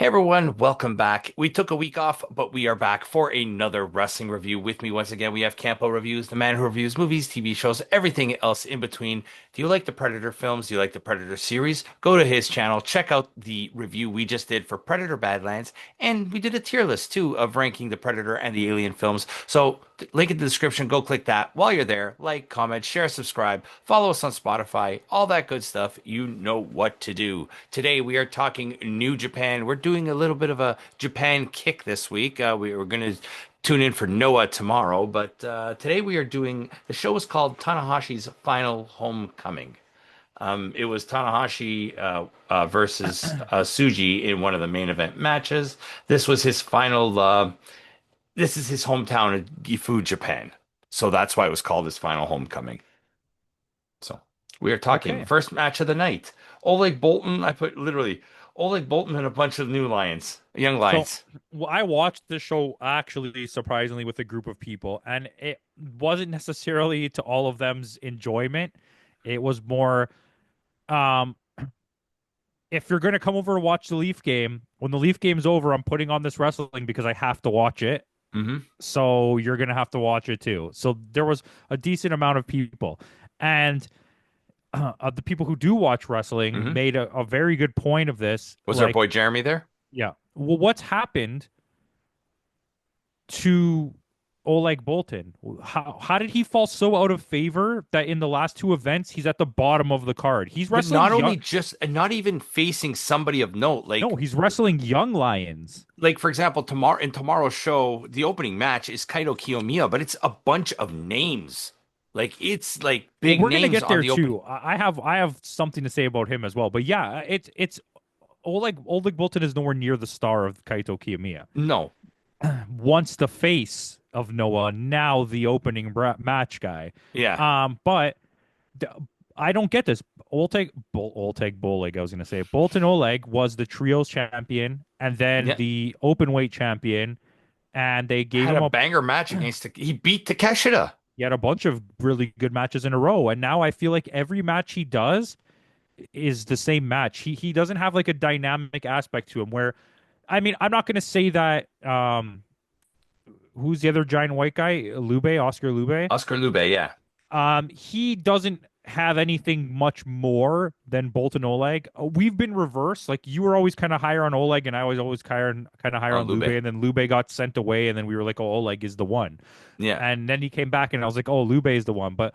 Hey everyone, welcome back. We took a week off, but we are back for another wrestling review. With me once again, we have Campo.Reviews, the man who reviews movies, TV shows, everything else in between. Do you like the Predator films? Do you like the Predator series? Go to his channel, check out the review we just did for Predator Badlands, and we did a tier list too of ranking the Predator and the Alien films. So, link in the description, go click that. While you're there, like, comment, share, subscribe, follow us on Spotify, all that good stuff. You know what to do. Today we are talking New Japan. We're doing a little bit of a Japan kick this week. We were going to tune in for Noah tomorrow, but today we are doing the show is called Tanahashi's Final Homecoming. It was Tanahashi versus Suji in one of the main event matches. This was his final. This is his hometown of Gifu, Japan, so that's why it was called his Final Homecoming. So we are talking Okay. first match of the night. Oleg Bolton, I put literally Oleg Bolton and a bunch of new lions, young So, lions. well, I watched the show actually surprisingly with a group of people, and it wasn't necessarily to all of them's enjoyment. It was more, um, if you're going to come over to watch the Leaf game, when the Leaf game's over, I'm putting on this wrestling because I have to watch it. Hmm. So you're going to have to watch it too. So there was a decent amount of people, and the people who do watch wrestling Hmm. made a very good point of this. Was our Like, boy Jeremy there? yeah, well, what's happened to Oleg Bolton? How did he fall so out of favor that in the last two events he's at the bottom of the card? He's But wrestling not young. only just, and not even facing somebody of note. No, he's wrestling young lions. Like for example, tomorrow's show, the opening match is Kaito Kiyomiya, but it's a bunch of names. Like it's like Well, big we're gonna names get on there the opening. too. I have something to say about him as well. But yeah, it's Oleg Bolton is nowhere near the star of Kaito Kiyomiya. No. Once the face of Noah, now the opening match guy. Yeah. But d- I don't get this. Oleg Boleg, I was going to say. Bolton Oleg was the trios champion and then Yeah. the open weight champion, and they gave Had him a a banger match against he beat Takeshita. he had a bunch of really good matches in a row, and now I feel like every match he does is the same match. He doesn't have like a dynamic aspect to him where I mean, I'm not going to say that who's the other giant white guy? Oscar Lube. Oscar Lube, yeah. He doesn't have anything much more than Bolton Oleg. We've been reversed. Like you were always kind of higher on Oleg, and I was always kind of higher on Lube. Lube. And then Lube got sent away, and then we were like, "Oh, Oleg is the one." Yeah. And then he came back, and I was like, "Oh, Lube is the one." But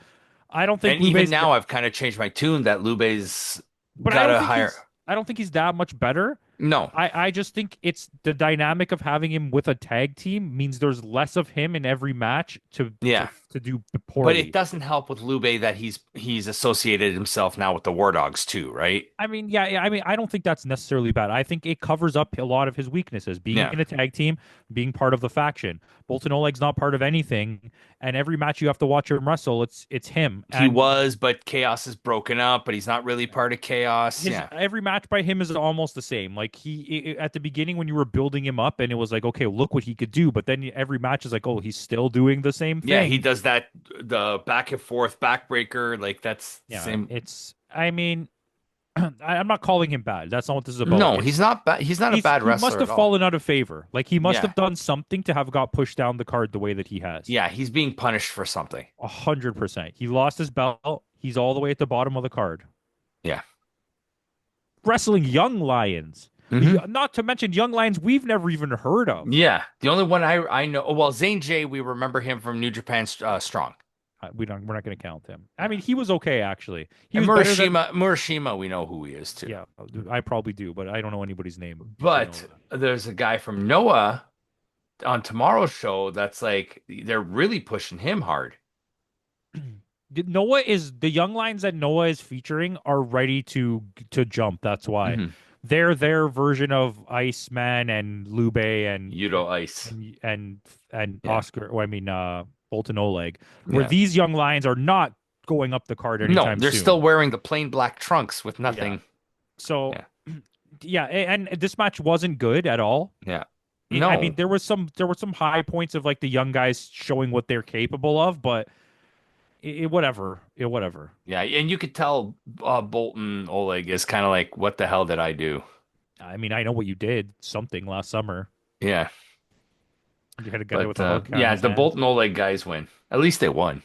I don't think And even Lube's. now, I've kind of changed my tune that Lube's But got a higher. I don't think he's that much better. No, I just think it's the dynamic of having him with a tag team means there's less of him in every match yeah, to do but it poorly. doesn't help with Lube that he's associated himself now with the War Dogs too, right? I mean, yeah, I mean, I don't think that's necessarily bad. I think it covers up a lot of his weaknesses, being Yeah, in a tag team, being part of the faction. Bolton Oleg's not part of anything, and every match you have to watch him wrestle, it's him. he And was, but Chaos is broken up, but he's not really part of Chaos. his Yeah, every match by him is almost the same. Like at the beginning when you were building him up, and it was like, okay, look what he could do, but then every match is like, oh, he's still doing the same yeah, he thing. does that the back and forth backbreaker, like that's the Yeah, same. it's. I mean, I'm not calling him bad. That's not what this is about. No, It's he's not bad. He's not a bad he must wrestler have at all. fallen out of favor. Like he must Yeah, have done something to have got pushed down the card the way that he has. yeah, he's being punished for something. 100%. He lost his belt. He's all the way at the bottom of the card. Yeah. Wrestling young lions. Hmm. Not to mention young lions we've never even heard of. Yeah, the only one I know. Oh, well, Zane J, we remember him from New Japan Strong. We're not going to count him. I mean, he was okay actually. He And was better than Murashima, we know who he is too. yeah. I probably do, but I don't know anybody's name to know But there's a guy from Noah on tomorrow's show that's like they're really pushing him hard. that. Noah is the young lions that Noah is featuring are ready to jump. That's why Hmm. they're their version of Iceman and Lube Yudo Ice. and Yeah. Oscar. Or I mean, Bolton Oleg. Where Yeah. these young lions are not going up the card No, anytime they're soon. still wearing the plain black trunks with Yeah. nothing. So Yeah. yeah, and this match wasn't good at all. Yeah. I mean, No. there were some high points of like the young guys showing what they're capable of, but whatever, whatever. Yeah. And you could tell Bolton Oleg is kind of like, what the hell did I do? I mean, I know what you did something last summer. Yeah. You had a guy But with a hug on yeah, his the hand. Bolton Oleg guys win. At least they won.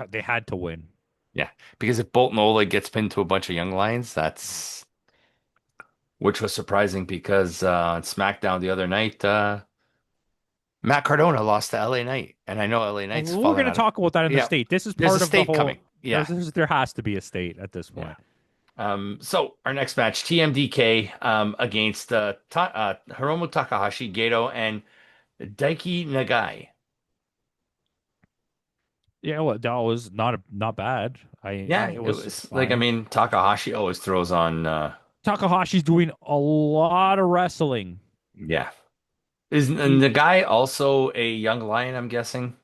They had to win. Yeah. Because if Bolton Oleg gets pinned to a bunch of young lions, that's which was surprising because on SmackDown the other night, Matt Cardona lost to LA Knight. And I know LA Knight's We're fallen going to out of talk about that in the yeah. state. This is There's a part of the state whole. coming. Yeah. There has to be a state at this Yeah. point. So our next match, TMDK against Hiromu Takahashi, Gato, and Daiki Nagai. Yeah, well, that was not bad. Yeah, It it was was like I fine. mean Takahashi always throws on Takahashi's doing a lot of wrestling. yeah. Is He Nagai also a young lion, I'm guessing?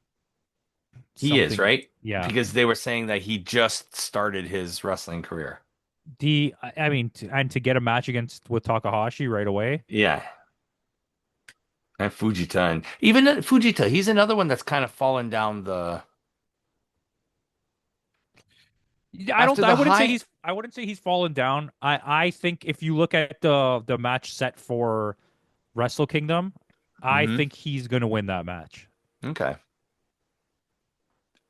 He is, something, right? yeah. Because they were saying that he just started his wrestling career. I mean, and to get a match against with Takahashi right away. Yeah. And Fujita and even Fujita, he's another one that's kind of fallen down the after the high. I wouldn't say he's fallen down. I think if you look at the match set for Wrestle Kingdom, I Hmm. think he's gonna win that match. Okay.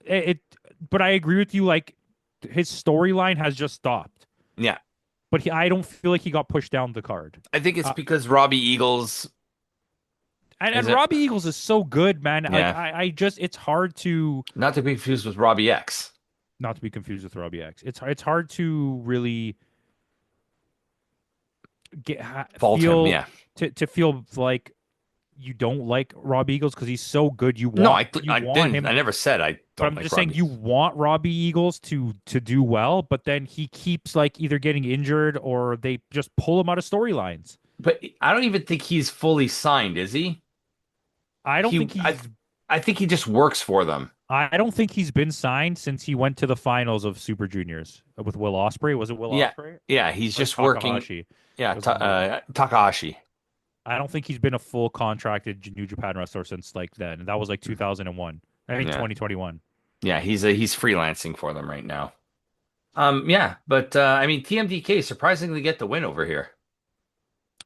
It but I agree with you. Like his storyline has just stopped. Yeah. But I don't feel like he got pushed down the card. I think it's Uh, because Robbie Eagles and is it Robbie Eagles is so good, man. Like yeah. I just it's hard to Not to be confused with Robbie X. not to be confused with Robbie X. It's hard to really Fault him, feel yeah. to feel like you don't like Rob Eagles because he's so good. No, You I want didn't. I him, never said I but don't I'm like just saying Robbie. you want Robbie Eagles to do well, but then he keeps like either getting injured or they just pull him out of storylines. But I don't even think he's fully signed, is he? I don't He think he's I think he just works for them. I don't think he's been signed since he went to the finals of Super Juniors with Will Ospreay. Was it Will Yeah. Ospreay Yeah, he's or just working. Takahashi? It Yeah, was one of those. Takahashi. I don't think he's been a full contracted New Japan wrestler since like then. And that was like 2001. I mean Yeah. 2021. Yeah, he's freelancing for them right now. Yeah, but I mean TMDK surprisingly get the win over here.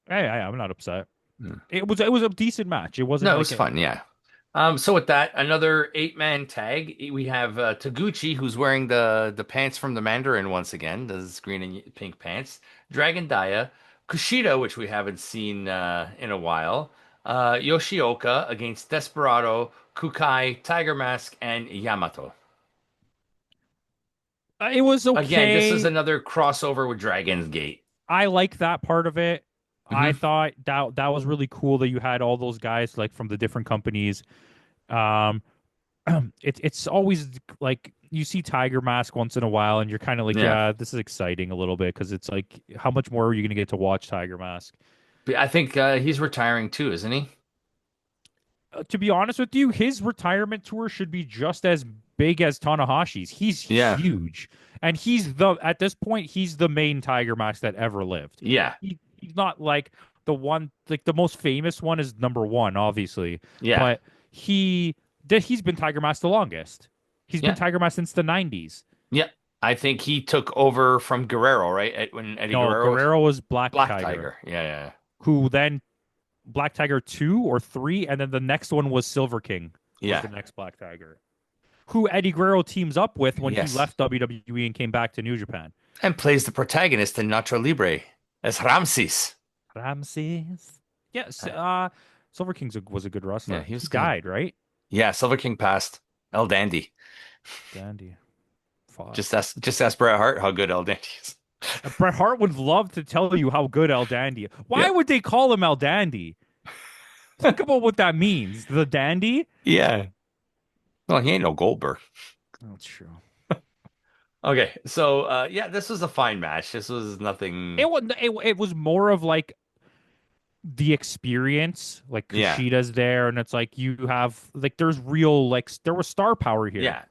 I'm not upset. Hmm. It was a decent match. It wasn't No, it like was fun, yeah. So with that, another eight-man tag. We have Taguchi, who's wearing the pants from the Mandarin once again, those green and pink pants. Dragon Dia, Kushida, which we haven't seen in a while. Yoshioka against Desperado, Kukai, Tiger Mask, and Yamato. it was Again, this is okay. another crossover with Dragon's Gate. I like that part of it. I Hmm. thought that was really cool that you had all those guys like from the different companies. Um, it's always like you see Tiger Mask once in a while, and you're kind of like, Yeah, yeah, this is exciting a little bit because it's like, how much more are you going to get to watch Tiger Mask? but I think he's retiring too, isn't he? To be honest with you, his retirement tour should be just as big as Tanahashi's. He's Yeah, huge, and he's the at this point he's the main Tiger Mask that ever lived. yeah, He's not like the one like the most famous one is number one, obviously, yeah, but he's been Tiger Mask the longest. He's been yeah. Tiger Mask since the '90s. Yeah, I think he took over from Guerrero, right? When Eddie No, Guerrero was Guerrero was Black Black Tiger, Tiger. Yeah, yeah, who then Black Tiger 2 or 3, and then the next one was Silver King, was yeah. the next Black Tiger, who Eddie Guerrero teams up with when he Yes. left WWE and came back to New Japan. And plays the protagonist in Nacho Libre as Ramses. Ramses. Yes, Uh, Silver King was a good Yeah, wrestler. he He was good. died, right? Yeah, Silver King passed. El Dandy. Dandy. Fuck. Just ask Bret Hart how good El Dandy is. Bret Hart would love to tell you how good El Dandy. Yeah, Why would they call him El Dandy? Think about what that means. The Dandy? yeah. Well, he ain't no Goldberg. That's true. Okay, so yeah, this was a fine match. This was nothing. It was more of like the experience. Like Yeah, Kushida's there, and it's like you have like there's real like there was star power here. yeah.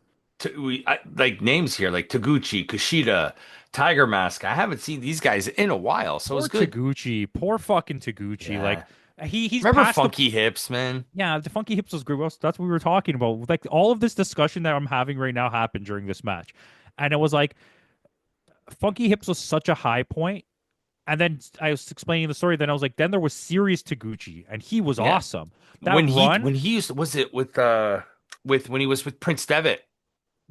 Like names here like Taguchi, Kushida, Tiger Mask. I haven't seen these guys in a while, so it's Poor good. Taguchi, poor fucking Taguchi. Like Yeah. he's Remember past the Funky Hips, man? yeah the funky hips was great. Well, that's what we were talking about. Like all of this discussion that I'm having right now happened during this match, and it was like Funky Hips was such a high point, And then I was explaining the story. Then I was like, then there was Sirius Taguchi, and he was Yeah. awesome. That When run, he used was it with when he was with Prince Devitt?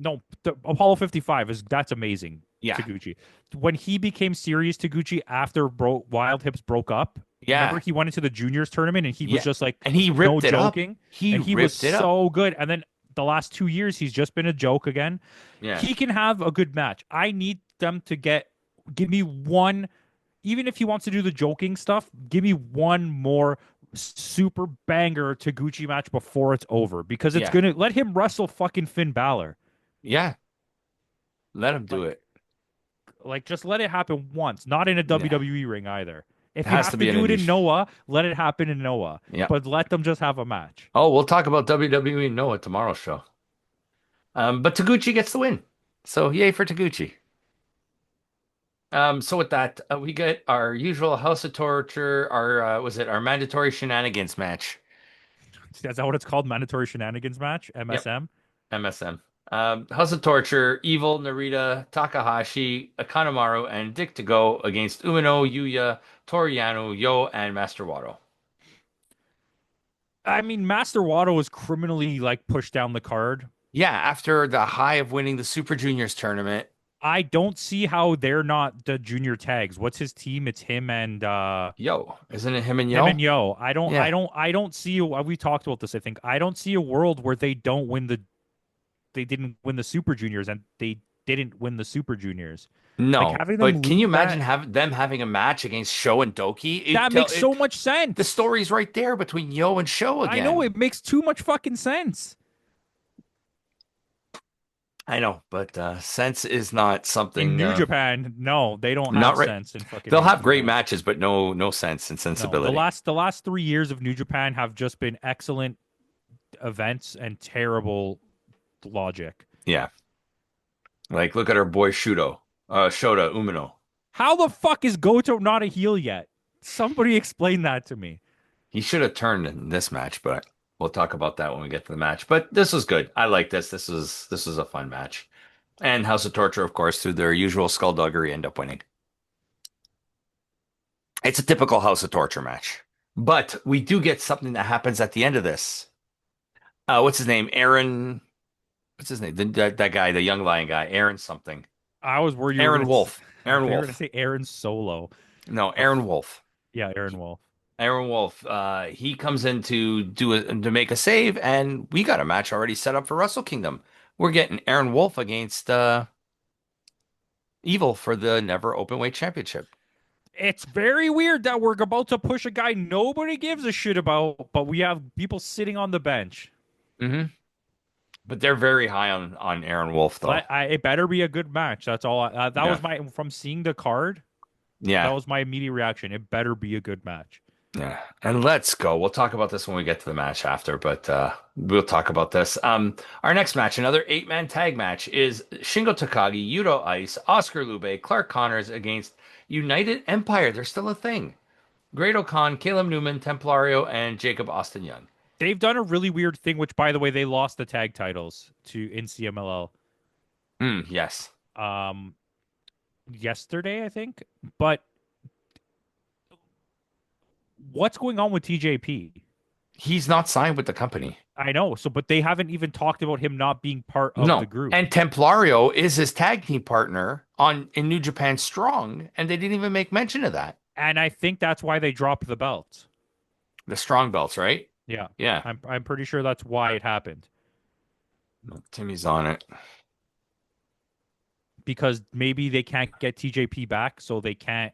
no, the Apollo 55 is that's amazing. Yeah. Taguchi, when he became Sirius Taguchi after Wild Hips broke up, remember Yeah. he went into the juniors tournament and he was Yeah. just like, And he no ripped it up. joking, He and he was ripped it up. so good. And then the last 2 years, he's just been a joke again. Yeah. He can have a good match. I need them to give me one, even if he wants to do the joking stuff, give me one more super banger Taguchi match before it's over because it's Yeah. gonna let him wrestle fucking Finn Balor. Yeah. Let him do Like, it. just let it happen once, not in a Yeah. WWE ring either. It If you has to have to be an do it indie. in Noah, let it happen in Noah, Yeah. but let them just have a match. Oh, we'll talk about WWE Noah tomorrow's show. But Taguchi gets the win. So yay for Taguchi. So with that, we get our usual House of Torture, our was it our mandatory shenanigans match? Is that what it's called? Mandatory Shenanigans match, Yep, MSM. MSM. House of Torture, Evil, Narita, Takahashi, Kanemaru, and Dick to go against Umino, Yuya, Toriano, Yo, and Master Wato. I mean, Master Wato was criminally like pushed down the card. Yeah, after the high of winning the Super Juniors tournament. I don't see how they're not the junior tags. What's his team? It's Yo, isn't it him and him and Yo? Yo. I don't I Yeah. don't I don't see we talked about this, I think. I don't see a world where they didn't win the Super Juniors and they didn't win the Super Juniors. Like No, having them but can you lose imagine that have them having a match against Sho and Doki? that makes so much The sense. story's right there between Yo and Sho I know again. it makes too much fucking sense. I know, but sense is not In something New Japan, no, they don't not have right. sense in fucking They'll have New great Japan. matches, but no sense and No, sensibility. the last 3 years of New Japan have just been excellent events and terrible logic. Yeah. Like look at our boy Shudo. Shota Umino. How the fuck is Goto not a heel yet? Somebody explain that to me. He should have turned in this match, but we'll talk about that when we get to the match. But this was good. I like this. This was a fun match. And House of Torture, of course, through their usual skullduggery, end up winning. It's a typical House of Torture match. But we do get something that happens at the end of this. What's his name? Aaron. What's his name? That guy, the young lion guy, Aaron something. I was worried you were Aaron gonna. Wolf. I thought Aaron you were gonna Wolf. say Aaron Solo. No, The Aaron Wolf. yeah, Aaron Wolf. Aaron Wolf. He comes in to to make a save, and we got a match already set up for Wrestle Kingdom. We're getting Aaron Wolf against Evil for the Never Openweight Championship. It's very weird that we're about to push a guy nobody gives a shit about, but we have people sitting on the bench. Hmm. But they're very high on Aaron Wolf, though. It better be a good match. That's all. That Yeah, was my from seeing the card. That yeah, was my immediate reaction. It better be a good match. yeah. And let's go. We'll talk about this when we get to the match after, but we'll talk about this. Our next match, another eight-man tag match, is Shingo Takagi, Yuto Ice, Oscar Lube, Clark Connors against United Empire. They're still a thing. Great O'Khan, Caleb Newman, Templario, and Jacob Austin Young. They've done a really weird thing, which, by the way, they lost the tag titles to NCMLL Yes. um yesterday, I think. But what's going on with TJP? He's not signed with the company. I know. So, but they haven't even talked about him not being part of the No. group. And Templario is his tag team partner on in New Japan Strong, and they didn't even make mention of that. And I think that's why they dropped the belts. The Strong belts, right? Yeah. Yeah. I'm pretty sure that's why it happened. Timmy's on it. Because maybe they can't get TJP back, so they can't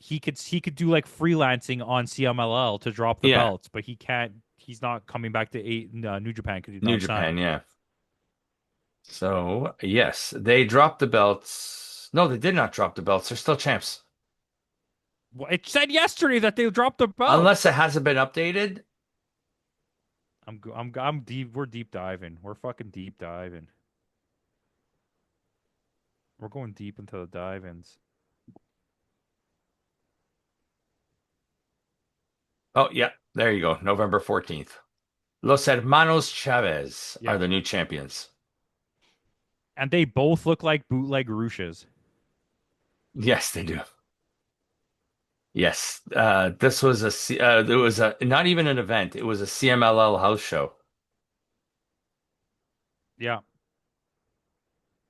he could do like freelancing on CMLL to drop the Yeah. belts, but he can't he's not coming back to New Japan because he's New not Japan, signed. yeah. So, yes, they dropped the belts. No, they did not drop the belts. They're still champs. Well, it said yesterday that they dropped the Unless belts. it hasn't been updated. I'm deep. We're deep diving. We're fucking deep diving. We're going deep into the dive-ins. Oh, yeah, there you go. November 14th. Los Hermanos Chavez are Yeah, the new champions. and they both look like bootleg Ruches. Yes, they do. Yes. This was there was a not even an event. It was a CMLL house show. Yeah,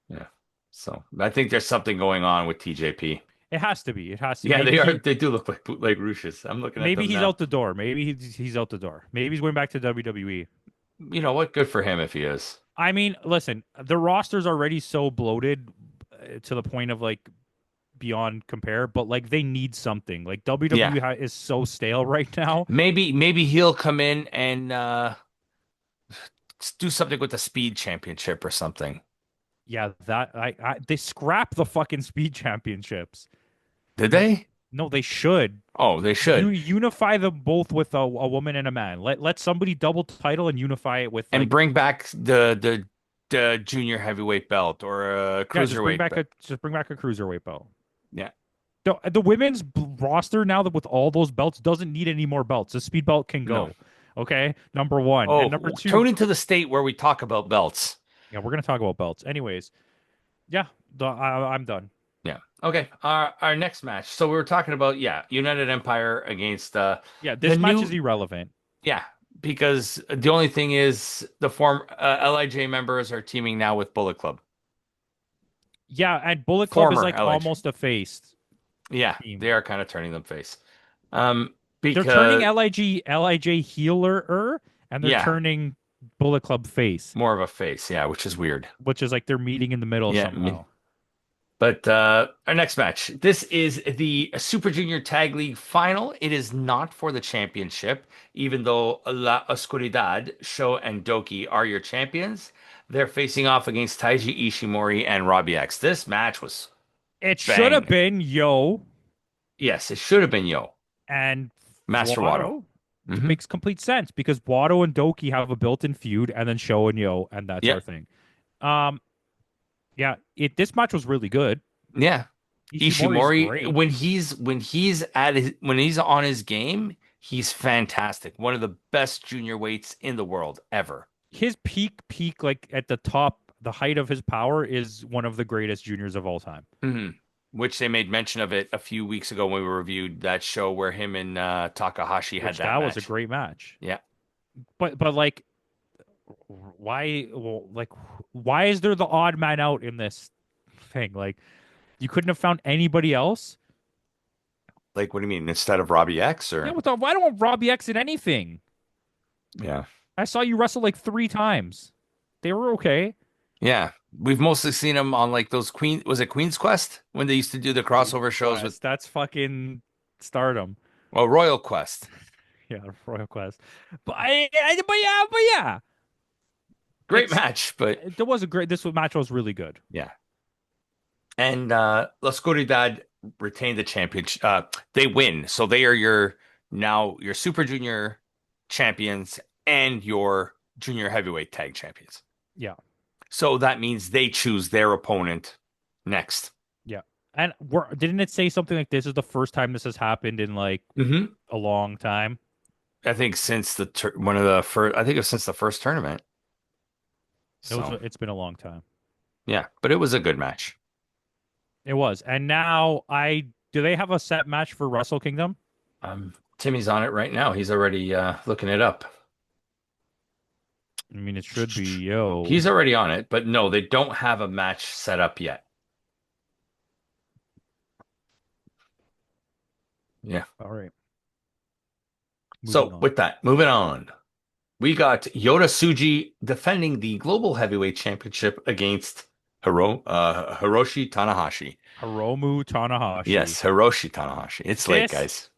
Yeah. So I think there's something going on with TJP. it has to be. It has to. Yeah, Maybe they are. he They do look like bootleg Ruches. I'm looking at maybe them he's now. out the door. Maybe he's out the door. Maybe he's going back to WWE. You know what? Good for him if he is. I mean, listen, the roster's already so bloated to the point of like beyond compare, but like they need something. Like Yeah. WWE is so stale right now. Maybe he'll come in and do something with the Speed Championship or something. Yeah, that I they scrap the fucking speed championships. Did You they? no, they should. Oh, they You should. unify them both with a woman and a man. Let somebody double title and unify it with And like bring back the junior heavyweight belt or a yeah, cruiserweight belt. just bring back a cruiserweight belt. Yeah. The women's roster now that with all those belts doesn't need any more belts. The speed belt can No. go. Okay, number one and number Oh, two. tune into the state where we talk about belts. Yeah, we're gonna talk about belts. Anyways, yeah, I'm done. Yeah. Okay. Our next match. So we were talking about, yeah, United Empire against Yeah, the this match is new, irrelevant. yeah, because the only thing is the form LIJ members are teaming now with Bullet Club. Yeah, and Bullet Club is Former like LIJ. almost a face Yeah, team. they are kind of turning them face. They're turning Because LIJ healer and they're yeah, turning Bullet Club face, more of a face, yeah, which is weird. which is like they're meeting in the middle Yeah, somehow. but our next match. This is the Super Junior Tag League final. It is not for the championship, even though La Oscuridad, Sho, and Doki are your champions. They're facing off against Taiji Ishimori and Robbie X. This match was It should have banging. been Yo Yes, it should have been Yo. and Master Wato. Watto. It Hmm. makes complete sense because Watto and Doki have a built-in feud, and then Sho and Yo, and that's Yeah, our thing. Um, yeah, this match was really good. yeah. Ishimori's Ishimori, great. when he's on his game, he's fantastic. One of the best junior weights in the world ever. His peak, like at the top, the height of his power is one of the greatest juniors of all time. Hmm. Which they made mention of it a few weeks ago when we reviewed that show where him and Takahashi had Which that that was a match. great match. Yeah. But like, why? Well, like, why is there the odd man out in this thing? Like, you couldn't have found anybody else. Like, what do you mean? Instead of Robbie X Yeah, or? what the? Why don't want Robbie X in anything? Yeah. I saw you wrestle like 3 times. They were okay. Yeah. We've mostly seen him on like those was it Queen's Quest when they used to do the crossover Queen's shows with, Quest. That's fucking stardom. well, Royal Quest. Yeah, Royal Quest. But yeah, Great it's match, but there was a great. This match was really good. yeah. And La Oscuridad retained the championship. They win. So they are your Super Junior champions and your Junior Heavyweight Tag champions. Yeah, So that means they choose their opponent next. yeah. And didn't it say something like this is the first time this has happened in like Hmm. a long time? I think since one of the first, I think it was since the first tournament. So It's been a long time. yeah, but it was a good match. It was. And now I do they have a set match for Wrestle Kingdom? Timmy's on it right now. He's already looking it up. I mean, it should be yo. He's already on it, but no, they don't have a match set up yet. Yeah. All right. Moving So on. with that, moving on. We got Yota Tsuji defending the Global Heavyweight Championship against Hiroshi Tanahashi. Hiromu Tanahashi. Yes, Hiroshi Tanahashi. It's late, This guys.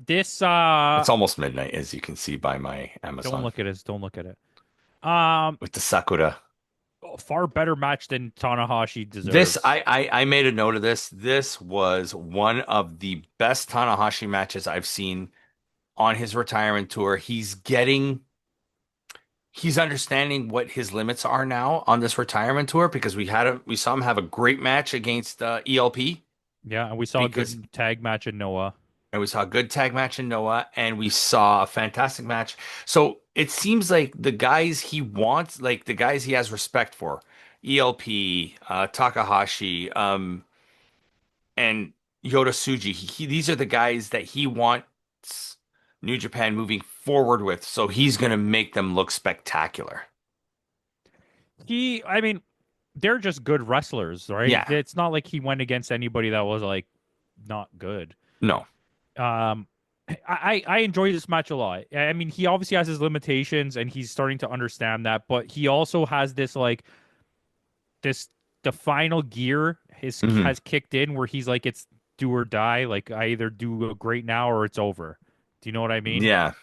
this It's almost midnight, as you can see by my don't Amazon look at it. Don't look at it. with the Sakura. Far better match than Tanahashi This deserves. I made a note of this. This was one of the best Tanahashi matches I've seen on his retirement tour. He's understanding what his limits are now on this retirement tour because we saw him have a great match against ELP Yeah, and we saw a because good tag match in Noah. and we saw a good tag match in Noah and we saw a fantastic match. So it seems like the guys he wants, like the guys he has respect for, ELP, Takahashi, and Yota Tsuji. These are the guys that he wants New Japan moving forward with, so he's going to make them look spectacular. I mean, they're just good wrestlers, right? Yeah. It's not like he went against anybody that was like not good. No. Um, I enjoy this match a lot. I mean, he obviously has his limitations, and he's starting to understand that. But he also has this like this the final gear Hmm. has kicked in where he's like it's do or die. Like I either do great now or it's over. Do you know what I mean? Yeah.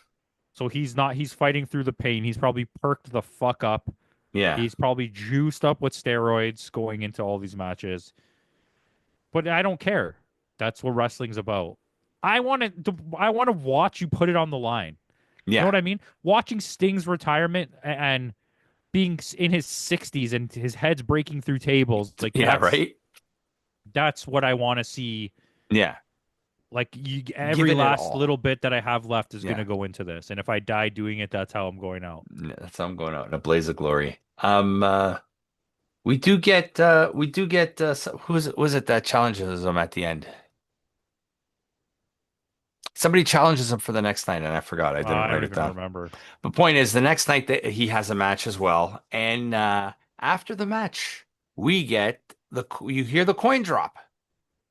So he's fighting through the pain. He's probably perked the fuck up. Yeah. He's probably juiced up with steroids going into all these matches. But I don't care. That's what wrestling's about. I want to watch you put it on the line. You know Yeah. what I mean? Watching Sting's retirement and being in his 60s and his head's breaking through tables, like Yeah, right? that's what I want to see. Yeah. Like every Giving it last all. little bit that I have left is going Yeah. to go into this. And if I die doing it, that's how I'm going out. Yeah, that's how I'm going out in a blaze of glory. We do get who was it that challenges him at the end? Somebody challenges him for the next night, and I forgot. I didn't I write don't it even down. remember. But point is, the next night that he has a match as well, and after the match, we get you hear the coin drop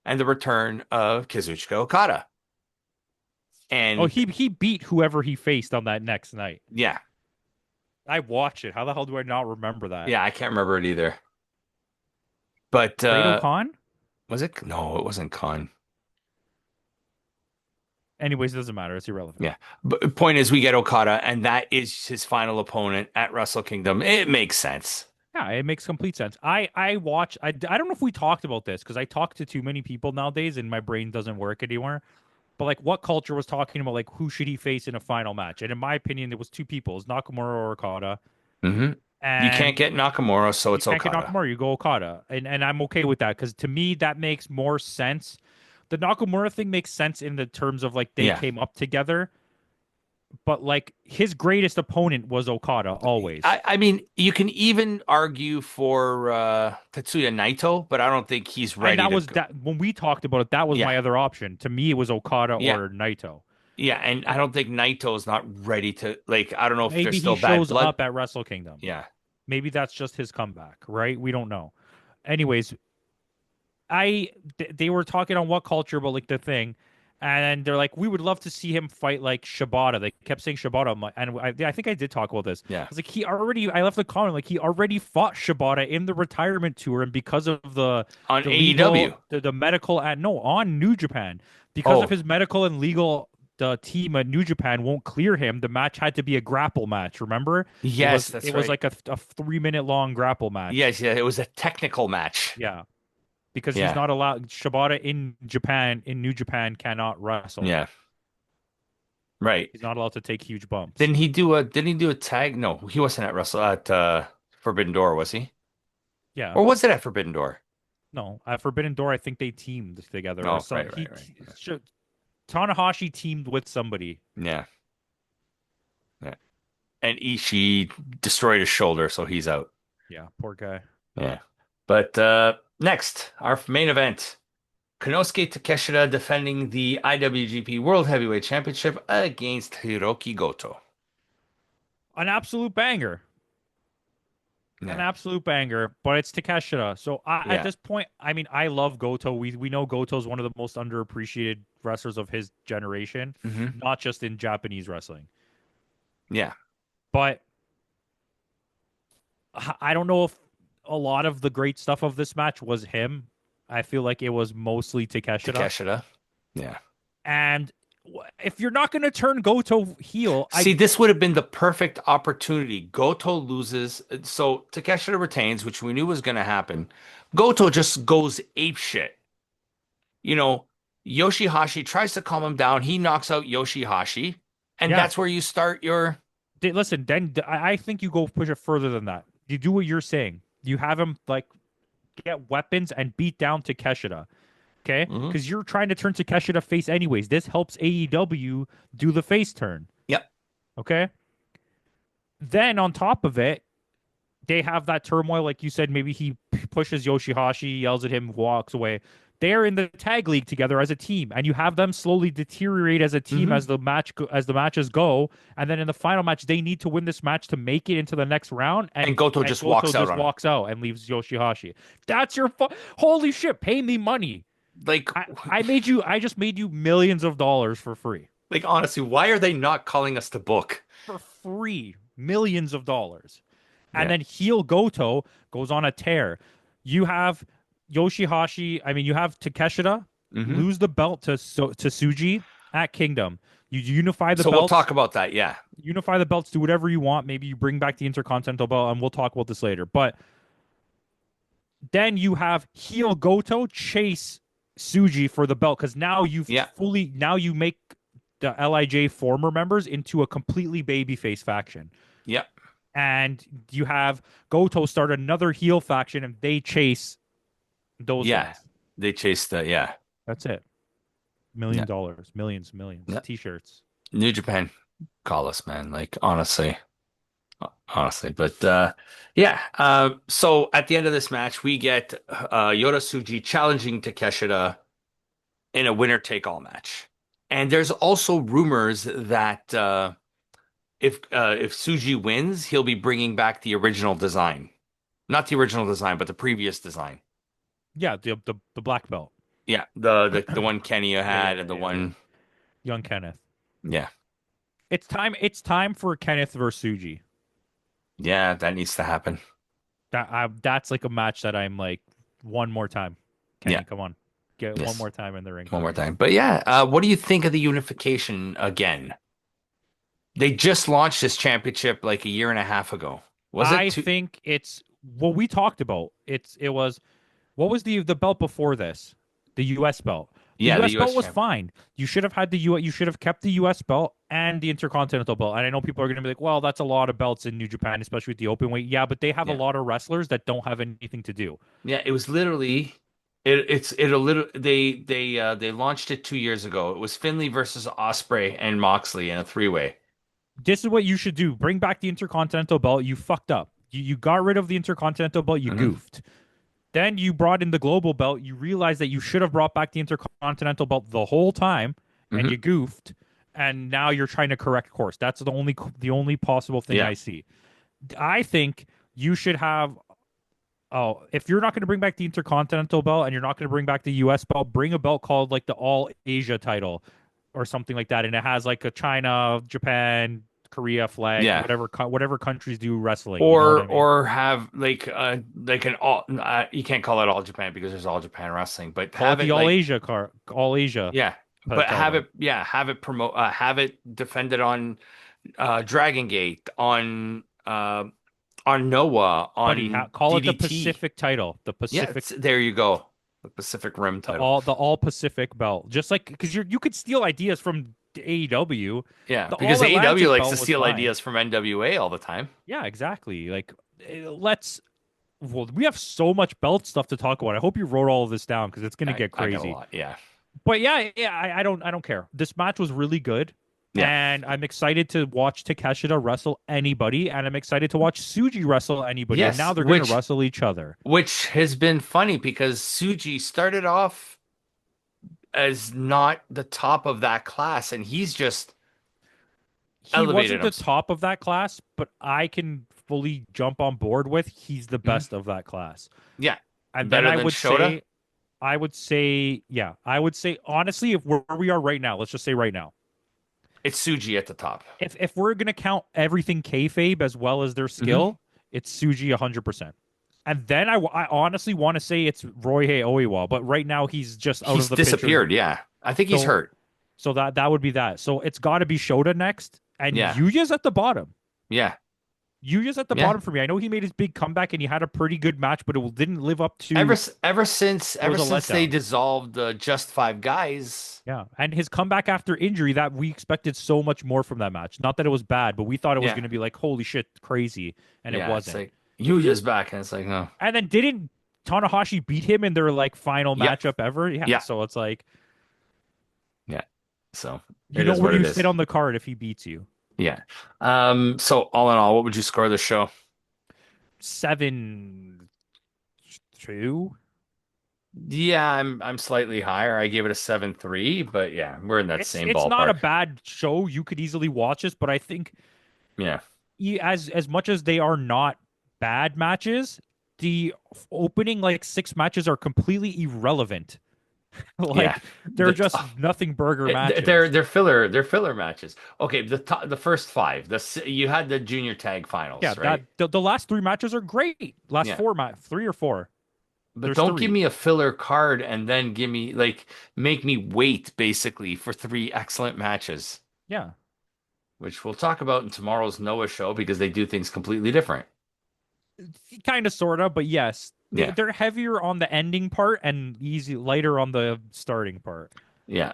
and the return of Kazuchika Okada. Oh, And he beat whoever he faced on that next night. yeah, I watched it. How the hell do I not remember that? yeah, I can't remember it either. But Great Khan? was it? No, it wasn't Khan. Anyways, it doesn't matter. It's irrelevant. Yeah. But point is, we get Okada, and that is his final opponent at Wrestle Kingdom. It makes sense. Yeah, it makes complete sense. I don't know if we talked about this because I talk to too many people nowadays and my brain doesn't work anymore. But like what culture was talking about like who should he face in a final match? And in my opinion, there was two people. It's Nakamura or Okada. Hmm. You can't And get Nakamura, so you it's can't get Okada. Nakamura, you go Okada. And I'm okay with that because to me that makes more sense. The Nakamura thing makes sense in the terms of like they Yeah. came up together, but like his greatest opponent was Okada always. I mean, you can even argue for Tetsuya Naito, but I don't think he's And ready that to was go. that when we talked about it, that was Yeah. my other option. To me, it was Okada Yeah. or Naito. Yeah. And I don't think Naito's not ready to, like, I don't know if there's Maybe he still bad shows blood. up at Wrestle Kingdom. Yeah. Maybe that's just his comeback, right? We don't know. Anyways, they were talking on what culture, but like the thing, and they're like, we would love to see him fight like Shibata. They kept saying Shibata, and I think I did talk about this. I Yeah. was like, I left a comment like he already fought Shibata in the retirement tour, and because of On the AEW. legal, the medical, and no, on New Japan, because of Oh, his medical and legal. The team at New Japan won't clear him. The match had to be a grapple match. Remember, yes, that's it was right. like a 3 minute long grapple match. Yes, yeah, it was a technical match. Yeah, because he's Yeah. not allowed. Shibata in New Japan cannot wrestle. Yeah. Right. He's not allowed to take huge bumps. Didn't he do a tag? No, he wasn't at Wrestle at Forbidden Door, was he? Yeah, Or was it at Forbidden Door? no, at Forbidden Door, I think they teamed together or Oh, some. right, right, right. Tanahashi teamed with somebody. Yeah. Yeah. And Ishii destroyed his shoulder, so he's out. Yeah, poor guy. Yeah. But next, our main event. Konosuke Takeshita defending the IWGP World Heavyweight Championship against Hiroki Goto. An absolute banger. An Yeah. absolute banger, but it's Takeshita. So at Yeah. this point, I mean, I love Goto. We know Goto's one of the most underappreciated wrestlers of his generation, Hmm. not just in Japanese wrestling. Yeah. But I don't know if a lot of the great stuff of this match was him. I feel like it was mostly Takeshita. Takeshita. Yeah. And if you're not going to turn Goto heel, See, this would have been the perfect opportunity. Goto loses, so Takeshita retains, which we knew was going to happen. Goto just goes ape shit. You know, Yoshihashi tries to calm him down. He knocks out Yoshihashi, and yeah, that's where you start your. listen, then I think you go push it further than that. You do what you're saying. You have him like get weapons and beat down Takeshita. Okay? Mhm. Because you're trying to turn Takeshita face anyways. This helps AEW do the face turn. Yep. Okay? Then on top of it, they have that turmoil, like you said. Maybe he pushes Yoshihashi, yells at him, walks away. They're in the tag league together as a team, and you have them slowly deteriorate as a team Hmm. as the matches go. And then in the final match, they need to win this match to make it into the next round. And And Goto and just Goto walks out just on him. walks out and leaves Yoshihashi. That's your holy shit! Pay me money. Like, I just made you millions of dollars for free. like honestly, why are they not calling us to book? For free, millions of dollars. And Yeah. then heel Goto goes on a tear. You have Yoshihashi, I mean, you have Takeshita Hmm. lose the belt to Suji at Kingdom. You So we'll talk about that. Yeah. unify the belts, do whatever you want. Maybe you bring back the Intercontinental belt, and we'll talk about this later. But then you have heel Goto chase Suji for the belt because Yeah. now you make the LIJ former members into a completely babyface faction. Yeah. And you have Goto start another heel faction and they chase those Yeah. guys. They chased the, yeah. That's it. Yeah. $1 million, millions, millions. Yeah. T-shirts. New Japan, call us, man. Like, honestly. But yeah. So at the end of this match, we get Yota Tsuji challenging Takeshita in a winner take all match. And there's also rumors that if Tsuji wins, he'll be bringing back the original design. Not the original design, but the previous design. Yeah, the black belt. Yeah, the one Kenny Yeah, had and the yeah. one, Young Kenneth. yeah. It's time for Kenneth versus Suji. Yeah, that needs to happen. That's like a match that I'm like one more time. Yeah, Kenny, come on. Get one yes. more time in the ring One for more me. time. But yeah, what do you think of the unification again? They just launched this championship like a year and a half ago. Was it I two? think it's what we talked about. It was what was the belt before this? The US belt. The Yeah, the US belt U.S. was champ. fine. You should have had the U you should have kept the US belt and the Intercontinental belt. And I know people are going to be like, "Well, that's a lot of belts in New Japan, especially with the open weight." Yeah, but they have a Yeah, lot of wrestlers that don't have anything to do. yeah. It was literally it a little they launched it 2 years ago. It was Finley versus Osprey and Moxley in a three-way. This is what you should do. Bring back the Intercontinental belt. You fucked up. You got rid of the Intercontinental belt. You Hmm. goofed. Then you brought in the global belt. You realized that you should have brought back the Intercontinental belt the whole time, and you Hmm. goofed. And now you're trying to correct course. That's the only possible thing Yeah. I see. I think you should have. Oh, if you're not going to bring back the Intercontinental belt and you're not going to bring back the U.S. belt, bring a belt called like the All Asia title or something like that, and it has like a China, Japan, Korea flag, Yeah. whatever countries do wrestling. You know what Or I mean? or have like an all you can't call it all Japan because there's all Japan wrestling, but Call it have the it like All Asia yeah, but title. have it promote have it defended on Dragon Gate, on Noah, Buddy, on call it the DDT. Pacific title, Yeah, there you go. The Pacific Rim title. the all Pacific belt. Just like because you could steal ideas from AEW. Yeah, The because All AEW Atlantic likes to belt was steal fine. ideas from NWA all the time. Yeah, exactly. Like let's. Well, we have so much belt stuff to talk about. I hope you wrote all of this down because it's gonna get I got a crazy. lot. Yeah. But yeah, I don't care. This match was really good. Yeah. And I'm excited to watch Takeshita wrestle anybody, and I'm excited to watch Suji wrestle anybody. And Yes, now they're going to wrestle each other. which has been funny because Suji started off as not the top of that class, and he's just He elevated wasn't the himself. top of that class, but I can fully jump on board with he's the Mhm. best of that class. Yeah, And then better than Shota. yeah, I would say honestly, if where we are right now, let's just say right now, It's Suji at the top. if we're gonna count everything kayfabe as well as their Hmm. skill, it's Suji 100%. And then I honestly want to say it's Royhei Oiwa, but right now he's just out of He's the picture. disappeared. Yeah, I think he's So hurt. that would be that. So it's got to be Shota next, and Yeah, Yuya's at the bottom. yeah, Yuya's at the yeah. bottom for me. I know he made his big comeback and he had a pretty good match, but it didn't live up to. It Ever was a since they letdown. dissolved the Just Five Guys. Yeah, and his comeback after injury that we expected so much more from that match. Not that it was bad, but we thought it was Yeah, going to be like holy shit, crazy, and it yeah. It's wasn't. like Yuya's back, and it's like no. And then didn't Tanahashi beat him in their like final Yeah, matchup ever? Yeah, yeah, so it's like yeah. So you it know is where what it you is. sit on the card if he beats you. Yeah. So all in all, what would you score the show? 7-2. Yeah, I'm slightly higher. I gave it a 7.3, but yeah, we're in that same It's not a ballpark. bad show. You could easily watch this, but I think Yeah. as much as they are not bad matches, the opening like six matches are completely irrelevant. Yeah. Like they're The just nothing burger they're matches. they're filler matches. Okay, the first five. You had the junior tag Yeah, finals, that right? the last three matches are great. Last Yeah. four three or four. But There's don't give three. me a filler card and then give me like make me wait basically for three excellent matches, Yeah. which we'll talk about in tomorrow's Noah show because they do things completely different. Kind of sorta, but yes. Yeah. They're heavier on the ending part and easy lighter on the starting part. Yeah.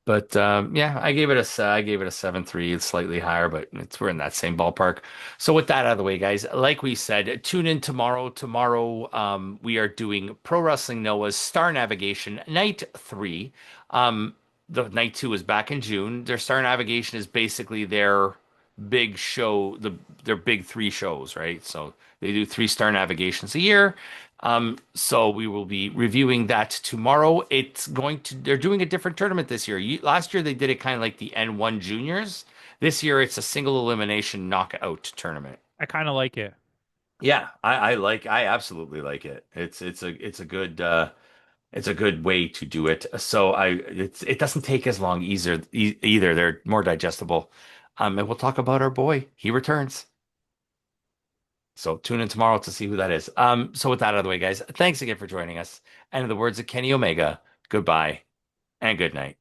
But yeah, I gave it a 7.3. It's slightly higher, but we're in that same ballpark. So with that out of the way, guys, like we said, tune in tomorrow. Tomorrow, we are doing Pro Wrestling Noah's Star Navigation Night 3. Um, the Night 2 is back in June. Their Star Navigation is basically their big show, their big three shows, right? So they do three Star Navigations a year. So we will be reviewing that tomorrow. They're doing a different tournament this year. Last year they did it kind of like the N1 Juniors. This year it's a single elimination knockout tournament. I kind of like it. Yeah, I absolutely like it. It's a good way to do it. So it doesn't take as long either. They're more digestible. And we'll talk about our boy. He returns. So tune in tomorrow to see who that is. So with that out of the way, guys, thanks again for joining us. And in the words of Kenny Omega, goodbye and good night.